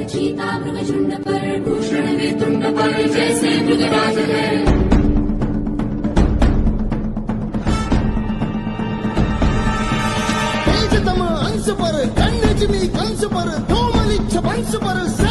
चीता मृगझुंड पर, भूषण में तुंड पर, जैसे मृगराज है। तेजतम अंश पर, कन्यजनी कंस पर, धूमलिच्छ वंश पर,